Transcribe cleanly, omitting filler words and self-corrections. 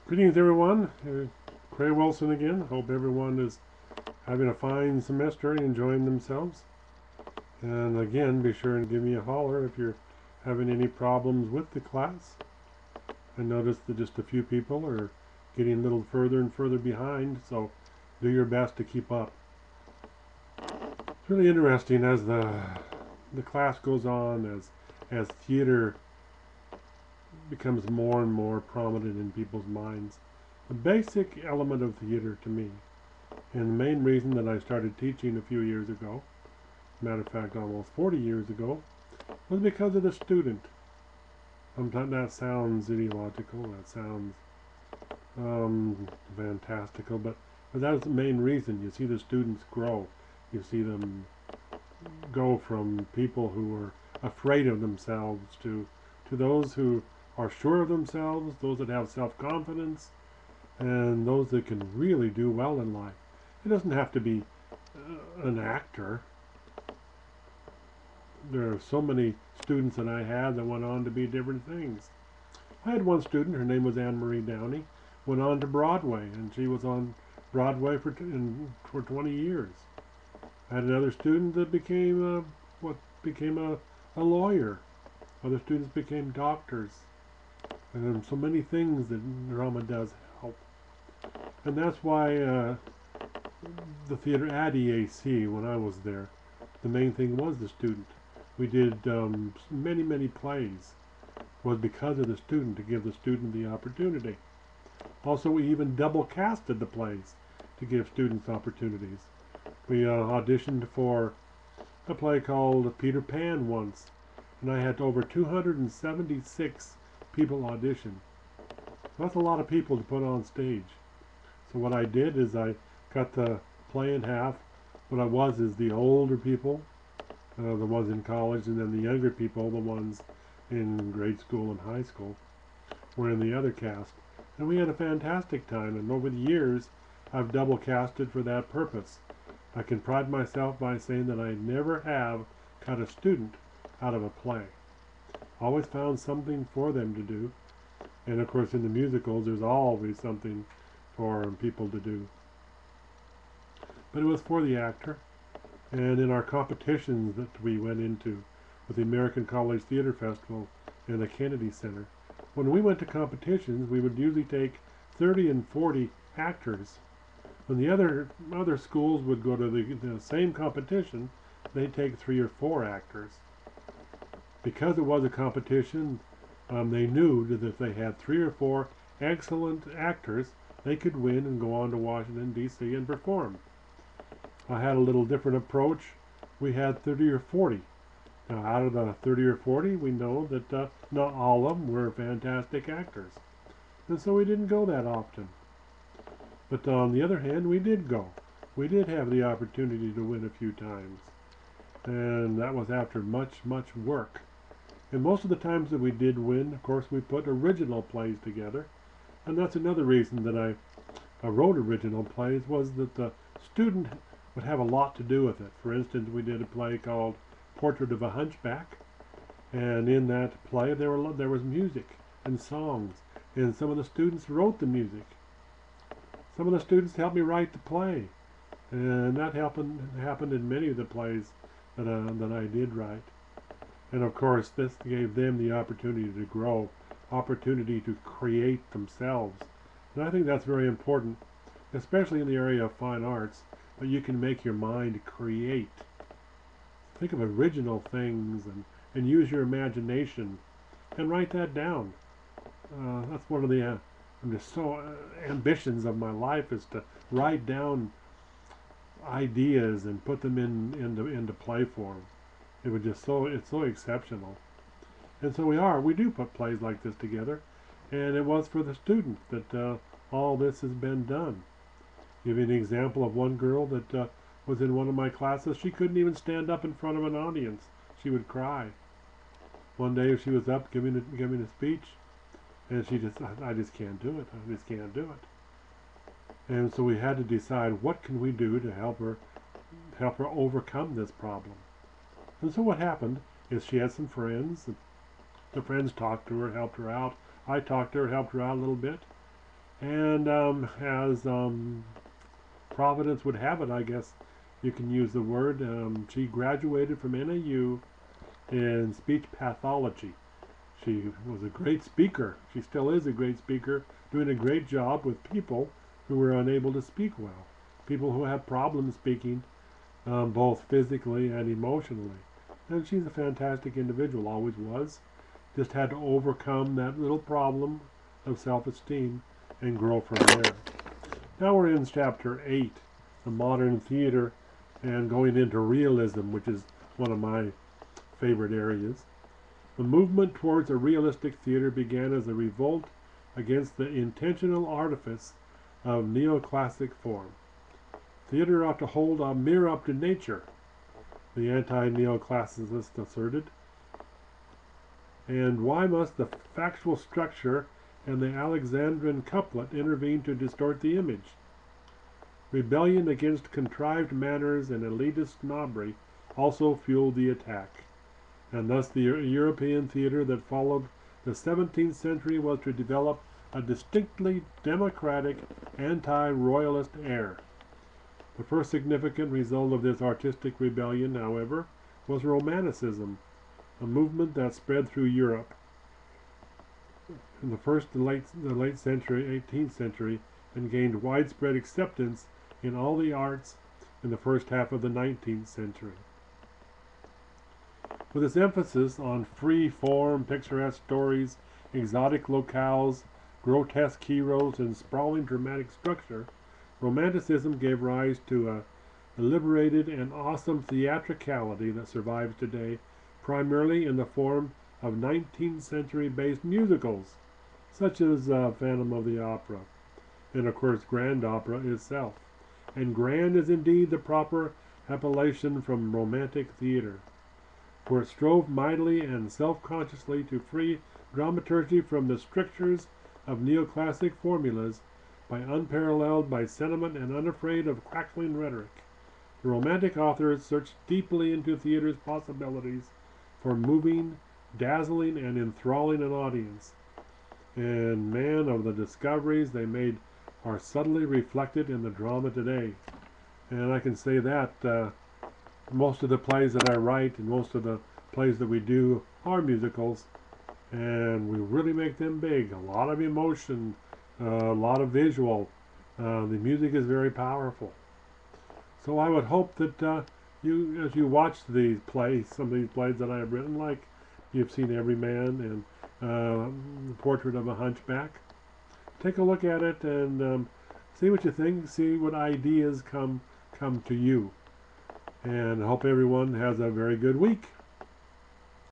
Greetings, everyone. Craig Wilson again. Hope everyone is having a fine semester and enjoying themselves. And again, be sure and give me a holler if you're having any problems with the class. I noticed that just a few people are getting a little further and further behind, so do your best to keep up. It's really interesting as the class goes on, as theater becomes more and more prominent in people's minds. The basic element of theater to me, and the main reason that I started teaching a few years ago, matter of fact almost 40 years ago, was because of the student. Sometimes that sounds ideological, that sounds fantastical, but that's the main reason. You see the students grow. You see them go from people who are afraid of themselves to those who are sure of themselves, those that have self-confidence, and those that can really do well in life. It doesn't have to be an actor. There are so many students that I had that went on to be different things. I had one student, her name was Anne Marie Downey, went on to Broadway, and she was on Broadway for 20 years. I had another student that became a lawyer. Other students became doctors. And so many things that drama does help. And that's why the theater at EAC, when I was there, the main thing was the student. We did many plays. It was because of the student, to give the student the opportunity. Also, we even double casted the plays to give students opportunities. We auditioned for a play called Peter Pan once, and I had over 276 people audition. That's a lot of people to put on stage. So what I did is I cut the play in half. What I was is the older people, the ones in college, and then the younger people, the ones in grade school and high school, were in the other cast. And we had a fantastic time, and over the years, I've double casted for that purpose. I can pride myself by saying that I never have cut a student out of a play. Always found something for them to do. And of course in the musicals there's always something for people to do. But it was for the actor. And in our competitions that we went into with the American College Theater Festival and the Kennedy Center, when we went to competitions we would usually take 30 and 40 actors. When the other schools would go to the same competition, they'd take 3 or 4 actors. Because it was a competition, they knew that if they had 3 or 4 excellent actors, they could win and go on to Washington, D.C. and perform. I had a little different approach. We had 30 or 40. Now, out of the 30 or 40, we know that not all of them were fantastic actors. And so we didn't go that often. But on the other hand, we did go. We did have the opportunity to win a few times. And that was after much work. And most of the times that we did win, of course, we put original plays together. And that's another reason that I wrote original plays, was that the student would have a lot to do with it. For instance, we did a play called Portrait of a Hunchback. And in that play, there was music and songs. And some of the students wrote the music. Some of the students helped me write the play, and that happened in many of the plays that I did write. And of course, this gave them the opportunity to grow, opportunity to create themselves. And I think that's very important, especially in the area of fine arts, that you can make your mind create. Think of original things and use your imagination and write that down. That's one of the I'm just so ambitions of my life, is to write down ideas and put them into play form. It's so exceptional. And so we do put plays like this together, and it was for the students that all this has been done. Give you an example of one girl that was in one of my classes. She couldn't even stand up in front of an audience. She would cry. One day she was up giving a speech, and I just can't do it. I just can't do it. And so we had to decide, what can we do to help her overcome this problem. And so what happened is she had some friends. The friends talked to her, helped her out. I talked to her, helped her out a little bit. And as Providence would have it, I guess you can use the word, she graduated from NAU in speech pathology. She was a great speaker. She still is a great speaker, doing a great job with people who were unable to speak well, people who have problems speaking, both physically and emotionally. And she's a fantastic individual, always was. Just had to overcome that little problem of self-esteem and grow from there. Now we're in chapter 8, the modern theater, and going into realism, which is one of my favorite areas. The movement towards a realistic theater began as a revolt against the intentional artifice of neoclassic form. Theater ought to hold a mirror up to nature, the anti-neoclassicists asserted. And why must the factual structure and the Alexandrine couplet intervene to distort the image? Rebellion against contrived manners and elitist snobbery also fueled the attack, and thus the European theater that followed the 17th century was to develop a distinctly democratic, anti-royalist air. The first significant result of this artistic rebellion, however, was Romanticism, a movement that spread through Europe in the late century, 18th century, and gained widespread acceptance in all the arts in the first half of the 19th century. With its emphasis on free form, picturesque stories, exotic locales, grotesque heroes, and sprawling dramatic structure, Romanticism gave rise to a liberated and awesome theatricality that survives today, primarily in the form of 19th century based musicals, such as Phantom of the Opera, and of course Grand Opera itself. And grand is indeed the proper appellation from Romantic theater, for it strove mightily and self-consciously to free dramaturgy from the strictures of neoclassic formulas, unparalleled by sentiment and unafraid of crackling rhetoric. The Romantic authors searched deeply into theater's possibilities for moving, dazzling, and enthralling an audience. And man, of the discoveries they made are subtly reflected in the drama today. And I can say that most of the plays that I write and most of the plays that we do are musicals, and we really make them big. A lot of emotion, a lot of visual. The music is very powerful. So I would hope that you, as you watch these plays, some of these plays that I have written, like you've seen Every Man and The Portrait of a Hunchback, take a look at it and see what you think, see what ideas come to you. And I hope everyone has a very good week.